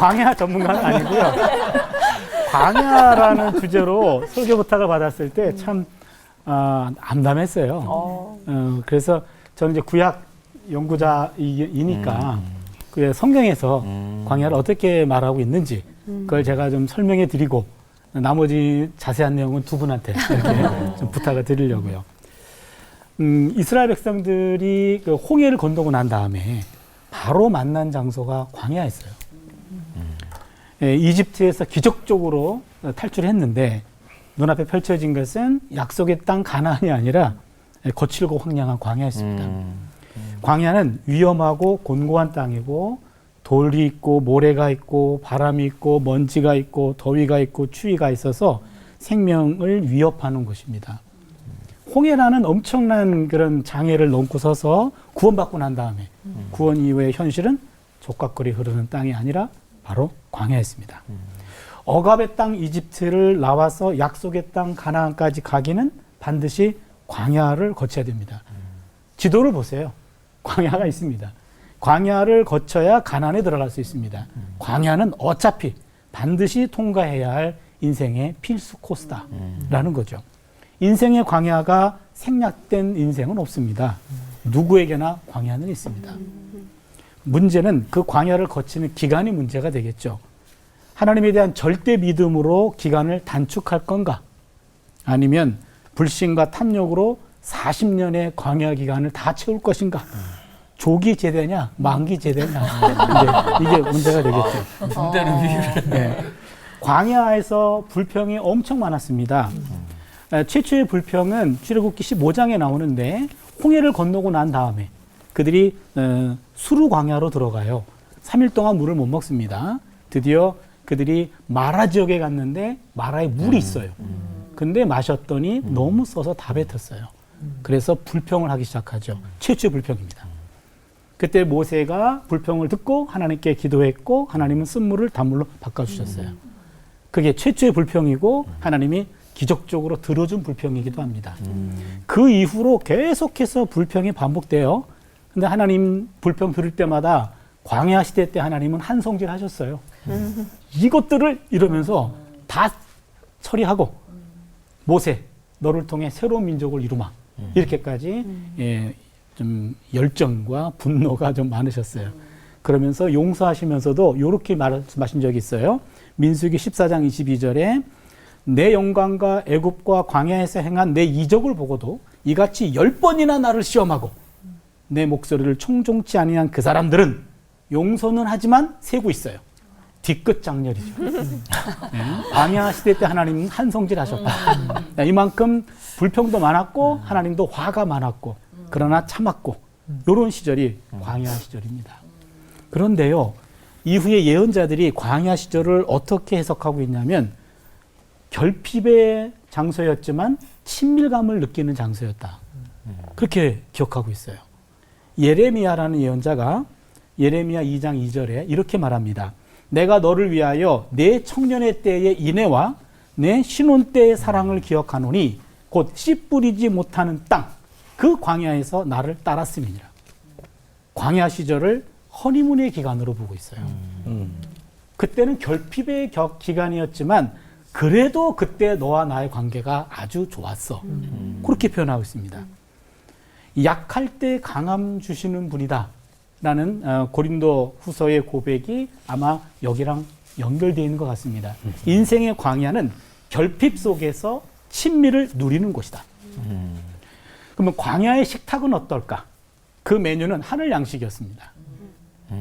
광야 전문가는 아니고요. 광야라는 주제로 설교 부탁을 받았을 때 참 암담했어요. 그래서 저는 이제 구약 연구자이니까 그 성경에서 광야를 어떻게 말하고 있는지 그걸 제가 좀 설명해 드리고 나머지 자세한 내용은 두 분한테 이렇게 좀 부탁을 드리려고요. 이스라엘 백성들이 그 홍해를 건너고 난 다음에 바로 만난 장소가 광야였어요. 이집트에서 기적적으로 탈출했는데 눈앞에 펼쳐진 것은 약속의 땅 가나안이 아니라 거칠고 황량한 광야였습니다. 광야는 위험하고 곤고한 땅이고 돌이 있고 모래가 있고 바람이 있고 먼지가 있고 더위가 있고 추위가 있어서 생명을 위협하는 곳입니다. 홍해라는 엄청난 그런 장애를 넘고 서서 구원받고 난 다음에 구원 이후의 현실은 족각거리 흐르는 땅이 아니라 바로 광야였습니다. 억압의 땅 이집트를 나와서 약속의 땅 가나안까지 가기는 반드시 광야를 거쳐야 됩니다. 지도를 보세요. 광야가 있습니다. 광야를 거쳐야 가나안에 들어갈 수 있습니다. 광야는 어차피 반드시 통과해야 할 인생의 필수 코스다라는 거죠. 인생의 광야가 생략된 인생은 없습니다. 누구에게나 광야는 있습니다. 문제는 그 광야를 거치는 기간이 문제가 되겠죠. 하나님에 대한 절대 믿음으로 기간을 단축할 건가? 아니면 불신과 탐욕으로 40년의 광야 기간을 다 채울 것인가? 조기 제대냐, 만기 제대냐? 이게 문제가 되겠죠. 군대를 위해. 네. 광야에서 불평이 엄청 많았습니다. 최초의 불평은 출애굽기 15장에 나오는데 홍해를 건너고 난 다음에 그들이 수르 광야로 들어가요. 3일 동안 물을 못 먹습니다. 드디어 그들이 마라 지역에 갔는데 마라에 물이 있어요. 근데 마셨더니 너무 써서 다 뱉었어요. 그래서 불평을 하기 시작하죠. 최초의 불평입니다. 그때 모세가 불평을 듣고 하나님께 기도했고 하나님은 쓴물을 단물로 바꿔주셨어요. 그게 최초의 불평이고 하나님이 기적적으로 들어준 불평이기도 합니다. 그 이후로 계속해서 불평이 반복돼요. 근데 하나님 불평 들을 때마다 광야 시대 때 하나님은 한성질 하셨어요. 이것들을 이러면서 다 처리하고 모세 너를 통해 새로운 민족을 이루마 이렇게까지 좀 열정과 분노가 좀 많으셨어요. 그러면서 용서하시면서도 이렇게 말씀하신 적이 있어요. 민수기 14장 22절에 내 영광과 애굽과 광야에서 행한 내 이적을 보고도 이같이 10번이나 나를 시험하고 내 목소리를 총종치 아니한 그 사람들은 용서는 하지만 세고 있어요. 뒤끝 장렬이죠. 광야 시대 때 하나님은 한성질 하셨다. 이만큼 불평도 많았고 하나님도 화가 많았고 그러나 참았고 이런 시절이 광야 시절입니다. 그런데요, 이후에 예언자들이 광야 시절을 어떻게 해석하고 있냐면 결핍의 장소였지만 친밀감을 느끼는 장소였다. 그렇게 기억하고 있어요. 예레미야라는 예언자가 예레미야 2장 2절에 이렇게 말합니다. 내가 너를 위하여 내 청년의 때의 인애와 내 신혼 때의 사랑을 기억하노니 곧 씨 뿌리지 못하는 땅, 그 광야에서 나를 따랐음이니라. 광야 시절을 허니문의 기간으로 보고 있어요. 그때는 결핍의 기간이었지만 그래도 그때 너와 나의 관계가 아주 좋았어. 그렇게 표현하고 있습니다. 약할 때 강함 주시는 분이다 라는 고린도 후서의 고백이 아마 여기랑 연결되어 있는 것 같습니다. 인생의 광야는 결핍 속에서 친밀을 누리는 곳이다. 그러면 광야의 식탁은 어떨까? 그 메뉴는 하늘 양식이었습니다.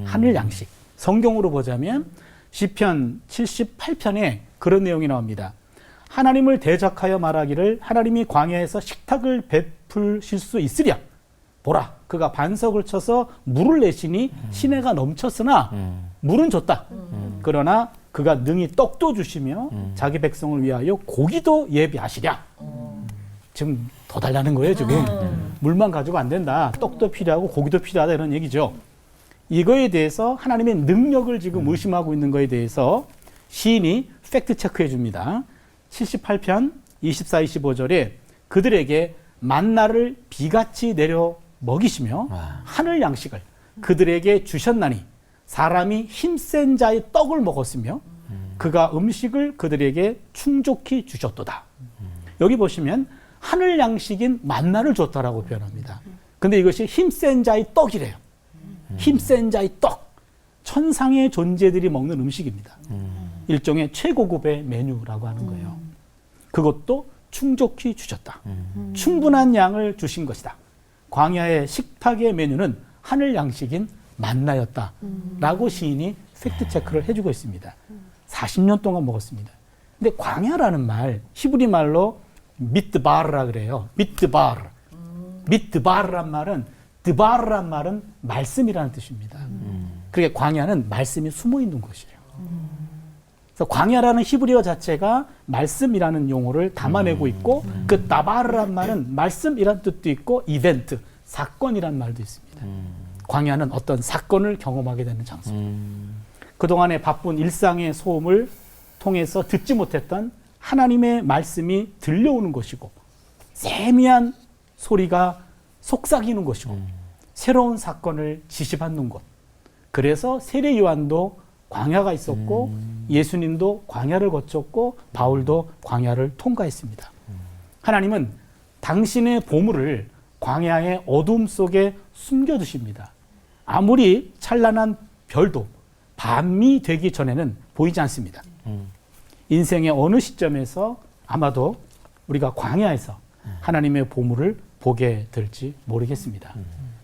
하늘 양식. 성경으로 보자면 시편 78편에 그런 내용이 나옵니다. 하나님을 대적하여 말하기를 하나님이 광야에서 식탁을 베푸실 수 있으랴. 보라, 그가 반석을 쳐서 물을 내시니 시내가 넘쳤으나 물은 줬다. 그러나 그가 능히 떡도 주시며 자기 백성을 위하여 고기도 예비하시랴. 지금 더 달라는 거예요, 지금. 물만 가지고 안 된다. 떡도 필요하고 고기도 필요하다 이런 얘기죠. 이거에 대해서 하나님의 능력을 지금 의심하고 있는 거에 대해서 시인이 팩트 체크해 줍니다. 78편 24, 25절에 그들에게 만나를 비같이 내려 먹이시며 하늘 양식을 그들에게 주셨나니 사람이 힘센 자의 떡을 먹었으며 그가 음식을 그들에게 충족히 주셨도다. 여기 보시면 하늘 양식인 만나를 줬다라고 표현합니다. 근데 이것이 힘센 자의 떡이래요. 힘센 자의 떡. 천상의 존재들이 먹는 음식입니다. 일종의 최고급의 메뉴라고 하는 거예요. 그것도 충족히 주셨다. 충분한 양을 주신 것이다. 광야의 식탁의 메뉴는 하늘 양식인 만나였다. 라고 시인이 팩트체크를 해주고 있습니다. 40년 동안 먹었습니다. 근데 광야라는 말, 히브리 말로 미드바르라 그래요. 미드바르. 미드바르란 말은, 드바르란 말은 말씀이라는 뜻입니다. 그러니까 광야는 말씀이 숨어 있는 곳이에요. 그래서 광야라는 히브리어 자체가 말씀이라는 용어를 담아내고 있고, 그 다바르란 말은 말씀이라는 뜻도 있고, 이벤트, 사건이라는 말도 있습니다. 광야는 어떤 사건을 경험하게 되는 장소. 그동안의 바쁜 일상의 소음을 통해서 듣지 못했던 하나님의 말씀이 들려오는 것이고, 세미한 소리가 속삭이는 것이고, 새로운 사건을 지시받는 곳. 그래서 세례 요한도 광야가 있었고, 예수님도 광야를 거쳤고, 바울도 광야를 통과했습니다. 하나님은 당신의 보물을 광야의 어둠 속에 숨겨두십니다. 아무리 찬란한 별도 밤이 되기 전에는 보이지 않습니다. 인생의 어느 시점에서 아마도 우리가 광야에서 하나님의 보물을 보게 될지 모르겠습니다.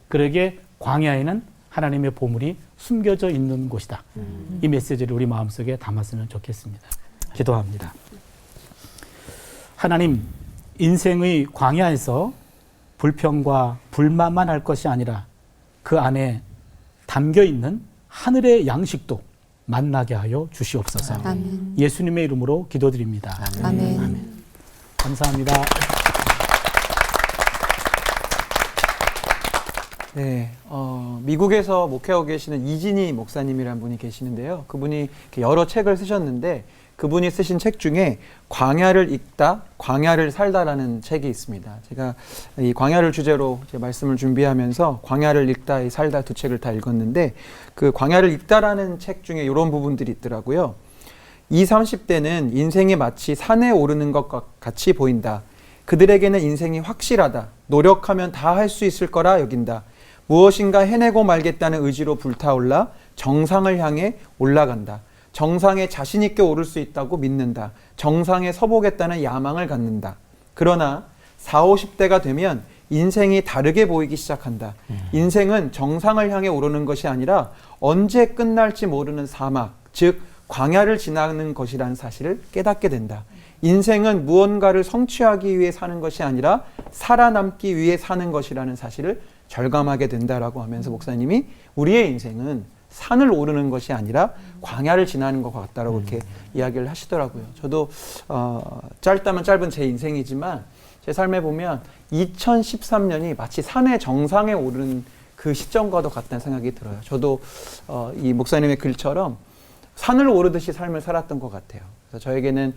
그러기에 광야에는 하나님의 보물이 숨겨져 있는 곳이다. 이 메시지를 우리 마음속에 담았으면 좋겠습니다. 기도합니다. 하나님, 인생의 광야에서 불평과 불만만 할 것이 아니라 그 안에 담겨 있는 하늘의 양식도 만나게 하여 주시옵소서. 아멘. 예수님의 이름으로 기도드립니다. 아멘. 아멘. 감사합니다. 네, 미국에서 목회하고 계시는 이진희 목사님이라는 분이 계시는데요. 그분이 이렇게 여러 책을 쓰셨는데 그분이 쓰신 책 중에 광야를 읽다, 광야를 살다라는 책이 있습니다. 제가 이 광야를 주제로 제 말씀을 준비하면서 광야를 읽다, 살다 두 책을 다 읽었는데 그 광야를 읽다라는 책 중에 이런 부분들이 있더라고요. 20, 30대는 인생이 마치 산에 오르는 것과 같이 보인다. 그들에게는 인생이 확실하다. 노력하면 다 할 수 있을 거라 여긴다. 무엇인가 해내고 말겠다는 의지로 불타올라 정상을 향해 올라간다. 정상에 자신 있게 오를 수 있다고 믿는다. 정상에 서보겠다는 야망을 갖는다. 그러나 40, 50대가 되면 인생이 다르게 보이기 시작한다. 인생은 정상을 향해 오르는 것이 아니라 언제 끝날지 모르는 사막, 즉 광야를 지나는 것이라는 사실을 깨닫게 된다. 인생은 무언가를 성취하기 위해 사는 것이 아니라 살아남기 위해 사는 것이라는 사실을 절감하게 된다라고 하면서 목사님이 우리의 인생은 산을 오르는 것이 아니라 광야를 지나는 것 같다라고 이렇게 이야기를 하시더라고요. 저도 짧다면 짧은 제 인생이지만 제 삶에 보면 2013년이 마치 산의 정상에 오르는 그 시점과도 같다는 생각이 들어요. 저도 이 목사님의 글처럼 산을 오르듯이 삶을 살았던 것 같아요. 그래서 저에게는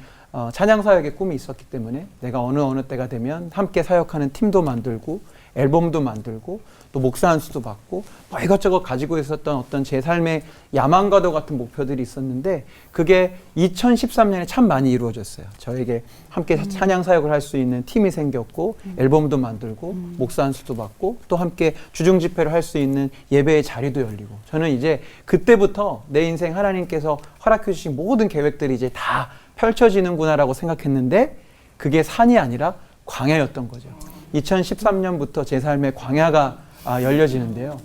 찬양 사역의 꿈이 있었기 때문에 내가 어느 때가 되면 함께 사역하는 팀도 만들고 앨범도 만들고 또 목사 안수도 받고 뭐 이것저것 가지고 있었던 어떤 제 삶의 야망과도 같은 목표들이 있었는데 그게 2013년에 참 많이 이루어졌어요. 저에게 함께 찬양 사역을 할 수 있는 팀이 생겼고 앨범도 만들고 목사 안수도 받고 또 함께 주중 집회를 할 수 있는 예배의 자리도 열리고 저는 이제 그때부터 내 인생 하나님께서 허락해 주신 모든 계획들이 이제 다 펼쳐지는구나라고 생각했는데 그게 산이 아니라 광야였던 거죠. 2013년부터 제 삶의 광야가 열려지는데요.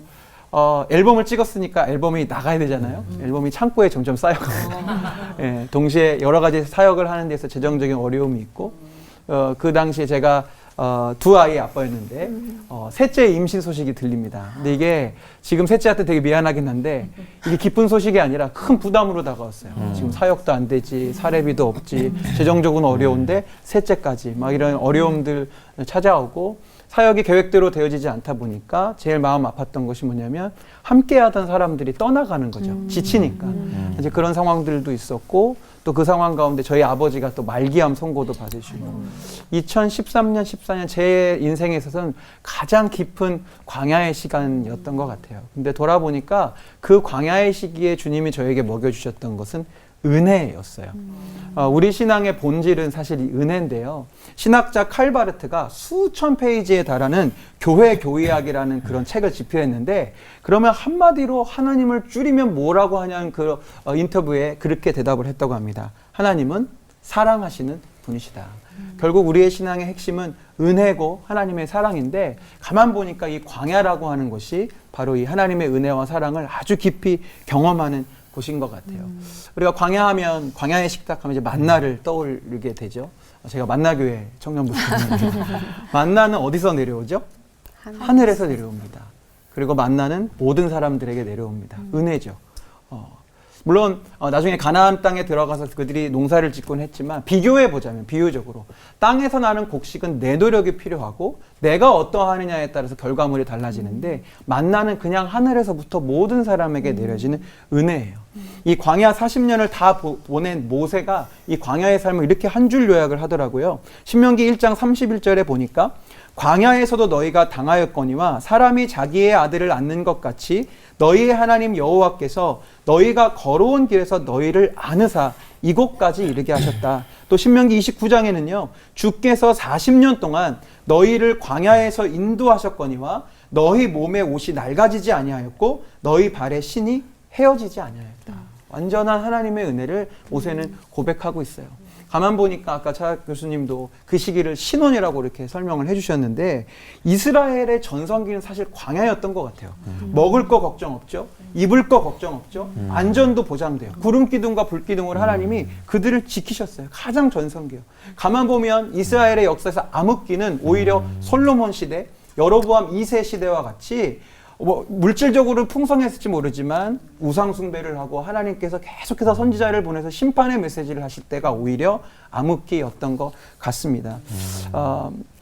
앨범을 찍었으니까 앨범이 나가야 되잖아요. 앨범이 창고에 점점 쌓여가고 예, 동시에 여러 가지 사역을 하는 데서 재정적인 어려움이 있고 그 당시에 제가 두 아이의 아빠였는데 셋째 임신 소식이 들립니다. 근데 이게 지금 셋째한테 되게 미안하긴 한데 이게 기쁜 소식이 아니라 큰 부담으로 다가왔어요. 지금 사역도 안 되지, 사례비도 없지, 재정적으로 어려운데 셋째까지 막 이런 어려움들 찾아오고 사역이 계획대로 되어지지 않다 보니까 제일 마음 아팠던 것이 뭐냐면 함께하던 사람들이 떠나가는 거죠. 지치니까. 이제 그런 상황들도 있었고 또 그 상황 가운데 저희 아버지가 또 말기암 선고도 받으시고 2013년, 14년 제 인생에 있어서는 가장 깊은 광야의 시간이었던 것 같아요. 근데 돌아보니까 그 광야의 시기에 주님이 저에게 먹여주셨던 것은 은혜였어요. 우리 신앙의 본질은 사실 이 은혜인데요. 신학자 칼바르트가 수천 페이지에 달하는 교회 교의학이라는 그런 책을 집필했는데 그러면 한마디로 하나님을 줄이면 뭐라고 하냐는 그 인터뷰에 그렇게 대답을 했다고 합니다. 하나님은 사랑하시는 분이시다. 결국 우리의 신앙의 핵심은 은혜고 하나님의 사랑인데 가만 보니까 이 광야라고 하는 것이 바로 이 하나님의 은혜와 사랑을 아주 깊이 경험하는 곳인 것 같아요. 우리가 광야하면 광야의 식탁하면 이제 만나를 떠올리게 되죠. 제가 만나교회 청년부입니다. 만나는 어디서 내려오죠? 하늘에서 내려옵니다. 그리고 만나는 모든 사람들에게 내려옵니다. 은혜죠. 물론 나중에 가나안 땅에 들어가서 그들이 농사를 짓곤 했지만 비교해 보자면 비유적으로 땅에서 나는 곡식은 내 노력이 필요하고 내가 어떠하느냐에 따라서 결과물이 달라지는데 만나는 그냥 하늘에서부터 모든 사람에게 내려지는 은혜예요. 이 광야 40년을 다 보낸 모세가 이 광야의 삶을 이렇게 한 줄 요약을 하더라고요. 신명기 1장 31절에 보니까 광야에서도 너희가 당하였거니와 사람이 자기의 아들을 낳는 것 같이 너희의 하나님 여호와께서 너희가 걸어온 길에서 너희를 안으사 이곳까지 이르게 하셨다. 또 신명기 29장에는요. 주께서 40년 동안 너희를 광야에서 인도하셨거니와 너희 몸의 옷이 낡아지지 아니하였고 너희 발의 신이 헤어지지 아니하였다. 완전한 하나님의 은혜를 모세는 고백하고 있어요. 가만 보니까 아까 차 교수님도 그 시기를 신원이라고 이렇게 설명을 해주셨는데 이스라엘의 전성기는 사실 광야였던 것 같아요. 먹을 거 걱정 없죠. 입을 거 걱정 없죠. 안전도 보장돼요. 구름 기둥과 불 기둥으로 하나님이 그들을 지키셨어요. 가장 전성기요. 가만 보면 이스라엘의 역사에서 암흑기는 오히려 솔로몬 시대, 여로보암 2세 시대와 같이 물질적으로 풍성했을지 모르지만 우상 숭배를 하고 하나님께서 계속해서 선지자를 보내서 심판의 메시지를 하실 때가 오히려 암흑기였던 것 같습니다.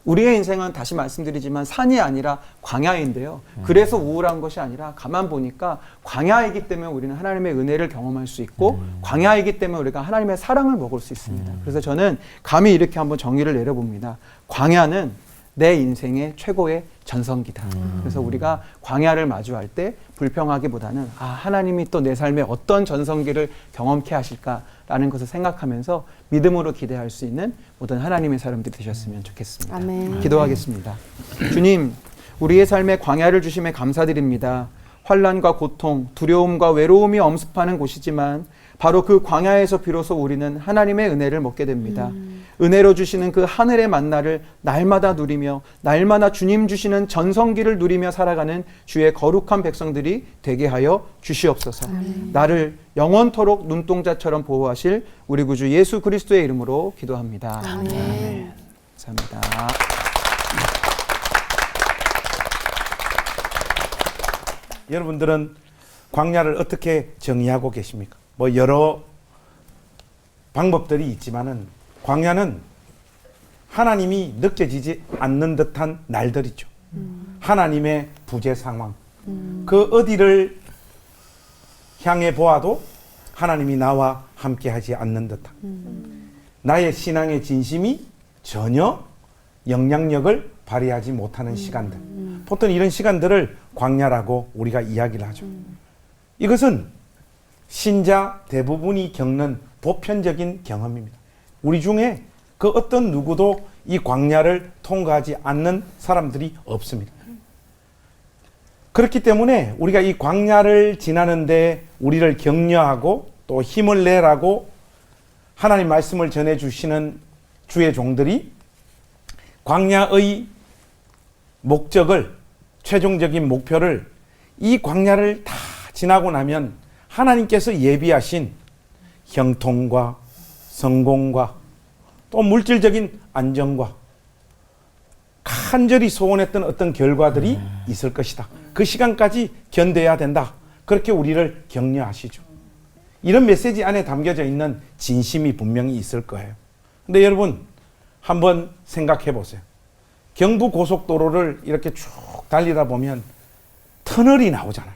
우리의 인생은 다시 말씀드리지만 산이 아니라 광야인데요. 그래서 우울한 것이 아니라 가만 보니까 광야이기 때문에 우리는 하나님의 은혜를 경험할 수 있고 광야이기 때문에 우리가 하나님의 사랑을 먹을 수 있습니다. 그래서 저는 감히 이렇게 한번 정의를 내려봅니다. 광야는 내 인생의 최고의 전성기다. 그래서 우리가 광야를 마주할 때 불평하기보다는 하나님이 또 내 삶에 어떤 전성기를 경험케 하실까라는 것을 생각하면서 믿음으로 기대할 수 있는 모든 하나님의 사람들이 되셨으면 좋겠습니다. 아멘. 기도하겠습니다. 주님, 우리의 삶에 광야를 주심에 감사드립니다. 환난과 고통, 두려움과 외로움이 엄습하는 곳이지만 바로 그 광야에서 비로소 우리는 하나님의 은혜를 먹게 됩니다. 은혜로 주시는 그 하늘의 만나를 날마다 누리며 날마다 주님 주시는 전성기를 누리며 살아가는 주의 거룩한 백성들이 되게 하여 주시옵소서. 나를 영원토록 눈동자처럼 보호하실 우리 구주 예수 그리스도의 이름으로 기도합니다. 아멘. 감사합니다. 여러분들은 광야를 어떻게 정의하고 계십니까? 여러 방법들이 있지만은 광야는 하나님이 느껴지지 않는 듯한 날들이죠. 하나님의 부재 상황. 그 어디를 향해 보아도 하나님이 나와 함께 하지 않는 듯한 나의 신앙의 진심이 전혀 영향력을 발휘하지 못하는 시간들. 보통 이런 시간들을 광야라고 우리가 이야기를 하죠. 이것은 신자 대부분이 겪는 보편적인 경험입니다. 우리 중에 그 어떤 누구도 이 광야를 통과하지 않는 사람들이 없습니다. 그렇기 때문에 우리가 이 광야를 지나는데 우리를 격려하고 또 힘을 내라고 하나님 말씀을 전해주시는 주의 종들이 광야의 목적을, 최종적인 목표를 이 광야를 다 지나고 나면 하나님께서 예비하신 형통과 성공과 또 물질적인 안정과 간절히 소원했던 어떤 결과들이 있을 것이다. 그 시간까지 견뎌야 된다. 그렇게 우리를 격려하시죠. 이런 메시지 안에 담겨져 있는 진심이 분명히 있을 거예요. 근데 여러분 한번 생각해 보세요. 경부 고속도로를 이렇게 쭉 달리다 보면 터널이 나오잖아요.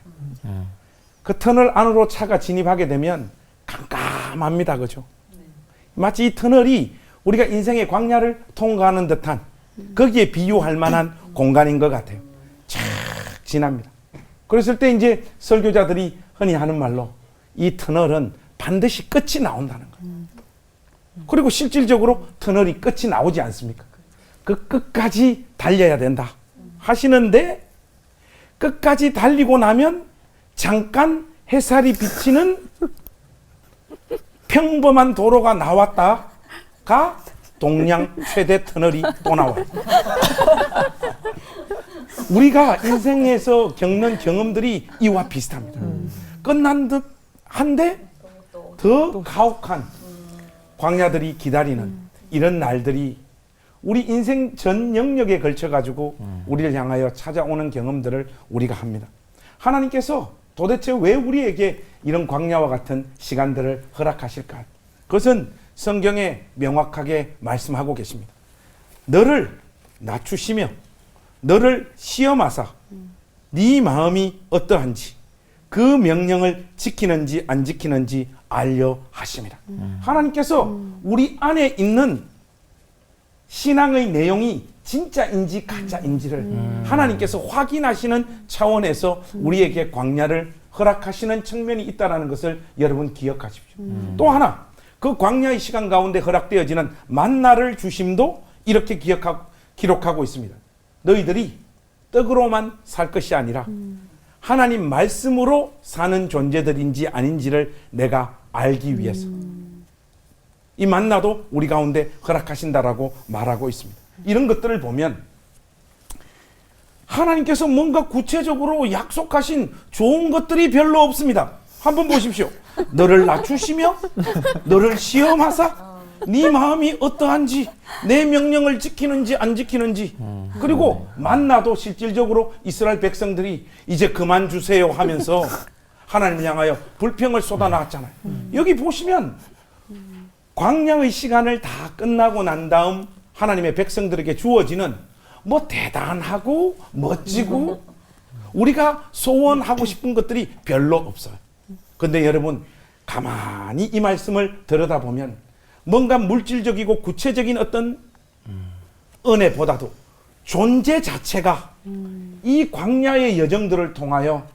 그 터널 안으로 차가 진입하게 되면 깜깜합니다. 그죠? 마치 이 터널이 우리가 인생의 광야를 통과하는 듯한 거기에 비유할 만한 공간인 것 같아요. 쫙 지납니다. 그랬을 때 이제 설교자들이 흔히 하는 말로 이 터널은 반드시 끝이 나온다는 거예요. 그리고 실질적으로 터널이 끝이 나오지 않습니까? 그 끝까지 달려야 된다 하시는데 끝까지 달리고 나면 잠깐 햇살이 비치는 평범한 도로가 나왔다가 동양 최대 터널이 또 나와요. 우리가 인생에서 겪는 경험들이 이와 비슷합니다. 끝난 듯 한데 더 가혹한 광야들이 기다리는 이런 날들이 우리 인생 전 영역에 걸쳐가지고 우리를 향하여 찾아오는 경험들을 우리가 합니다. 하나님께서 도대체 왜 우리에게 이런 광야와 같은 시간들을 허락하실까? 그것은 성경에 명확하게 말씀하고 계십니다. 너를 낮추시며 너를 시험하사 네 마음이 어떠한지 그 명령을 지키는지 안 지키는지 알려 하십니다. 하나님께서 우리 안에 있는 신앙의 내용이 진짜인지 가짜인지를 하나님께서 확인하시는 차원에서 우리에게 광야를 허락하시는 측면이 있다는 것을 여러분 기억하십시오. 또 하나, 그 광야의 시간 가운데 허락되어지는 만나를 주심도 이렇게 기록하고 있습니다. 너희들이 떡으로만 살 것이 아니라 하나님 말씀으로 사는 존재들인지 아닌지를 내가 알기 위해서 이 만나도 우리 가운데 허락하신다라고 말하고 있습니다. 이런 것들을 보면 하나님께서 뭔가 구체적으로 약속하신 좋은 것들이 별로 없습니다. 한번 보십시오. 너를 낮추시며 너를 시험하사 네 마음이 어떠한지 내 명령을 지키는지 안 지키는지 그리고 만나도 실질적으로 이스라엘 백성들이 이제 그만 주세요 하면서 하나님을 향하여 불평을 쏟아놨잖아요. 여기 보시면 광야의 시간을 다 끝나고 난 다음 하나님의 백성들에게 주어지는 뭐 대단하고 멋지고 우리가 소원하고 싶은 것들이 별로 없어요. 그런데 여러분 가만히 이 말씀을 들여다보면 뭔가 물질적이고 구체적인 어떤 은혜보다도 존재 자체가 이 광야의 여정들을 통하여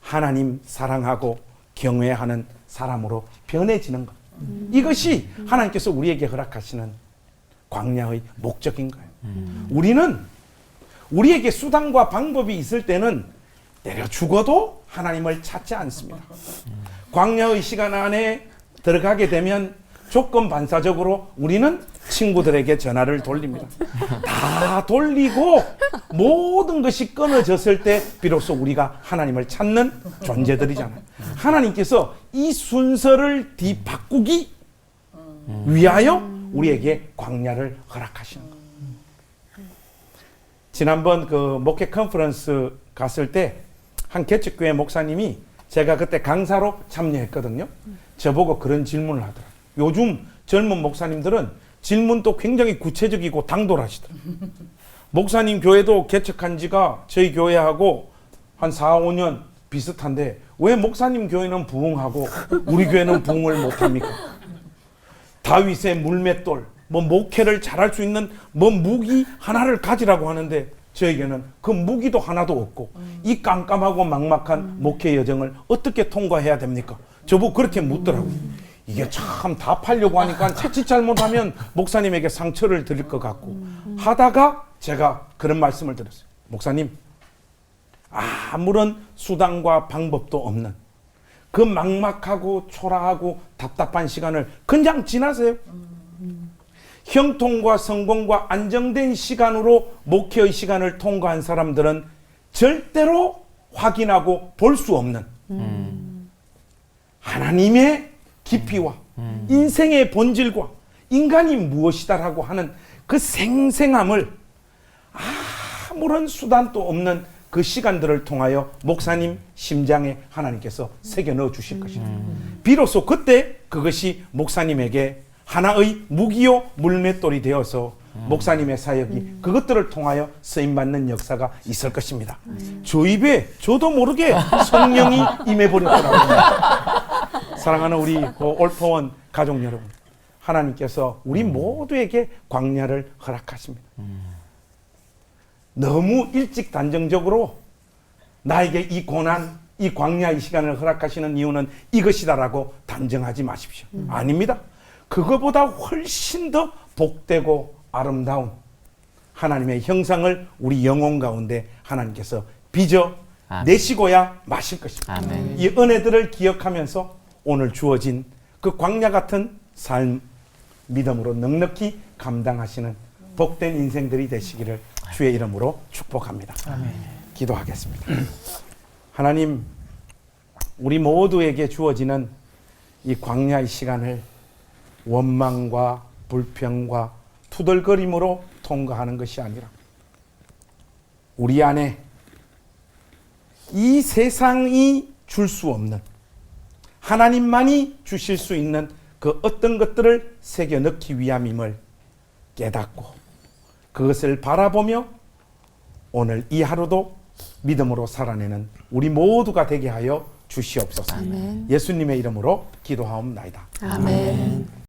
하나님 사랑하고 경외하는 사람으로 변해지는 것. 이것이 하나님께서 우리에게 허락하시는 광야의 목적인 거예요. 우리는 우리에게 수단과 방법이 있을 때는 내려 죽어도 하나님을 찾지 않습니다. 광야의 시간 안에 들어가게 되면 조건 반사적으로 우리는 친구들에게 전화를 돌립니다. 다 돌리고 모든 것이 끊어졌을 때 비로소 우리가 하나님을 찾는 존재들이잖아요. 하나님께서 이 순서를 뒤바꾸기 위하여 우리에게 광야를 허락하시는 거예요. 지난번 그 목회 컨퍼런스 갔을 때 한 개척교회 목사님이 제가 그때 강사로 참여했거든요. 저보고 그런 질문을 하더라고요. 요즘 젊은 목사님들은 질문도 굉장히 구체적이고 당돌하시더라고요. 목사님 교회도 개척한 지가 저희 교회하고 한 4, 5년 비슷한데 왜 목사님 교회는 부흥하고 우리 교회는 부흥을 못합니까? 다윗의 물맷돌, 뭐 목회를 잘할 수 있는 뭐 무기 하나를 가지라고 하는데 저에게는 그 무기도 하나도 없고 이 깜깜하고 막막한 목회 여정을 어떻게 통과해야 됩니까? 저보고 그렇게 묻더라고요. 이게 참 답하려고 하니까 자칫 잘못하면 목사님에게 상처를 드릴 것 같고 하다가 제가 그런 말씀을 드렸어요. 목사님, 아무런 수단과 방법도 없는 그 막막하고 초라하고 답답한 시간을 그냥 지나세요. 형통과 성공과 안정된 시간으로 목회의 시간을 통과한 사람들은 절대로 확인하고 볼 수 없는 하나님의 깊이와 인생의 본질과 인간이 무엇이다라고 하는 그 생생함을 아무런 수단도 없는 그 시간들을 통하여 목사님 심장에 하나님께서 새겨 넣어 주실 것입니다. 비로소 그때 그것이 목사님에게 하나의 무기요 물맷돌이 되어서 목사님의 사역이 그것들을 통하여 쓰임받는 역사가 있을 것입니다. 저 입에 저도 모르게 성령이 임해버렸더라고요. 사랑하는 우리 올포원 가족 여러분, 하나님께서 우리 모두에게 광야를 허락하십니다. 너무 일찍 단정적으로 나에게 이 고난, 이 광야의 시간을 허락하시는 이유는 이것이다라고 단정하지 마십시오. 아닙니다. 그거보다 훨씬 더 복되고 아름다운 하나님의 형상을 우리 영혼 가운데 하나님께서 빚어 내시고야 마실 것입니다. 아멘. 이 은혜들을 기억하면서 오늘 주어진 그 광야 같은 삶 믿음으로 넉넉히 감당하시는 복된 인생들이 되시기를 주의 이름으로 축복합니다. 기도하겠습니다. 하나님, 우리 모두에게 주어지는 이 광야의 시간을 원망과 불평과 투덜거림으로 통과하는 것이 아니라 우리 안에 이 세상이 줄 수 없는 하나님만이 주실 수 있는 그 어떤 것들을 새겨 넣기 위함임을 깨닫고 그것을 바라보며 오늘 이 하루도 믿음으로 살아내는 우리 모두가 되게 하여 주시옵소서. 아멘. 예수님의 이름으로 기도하옵나이다. 아멘.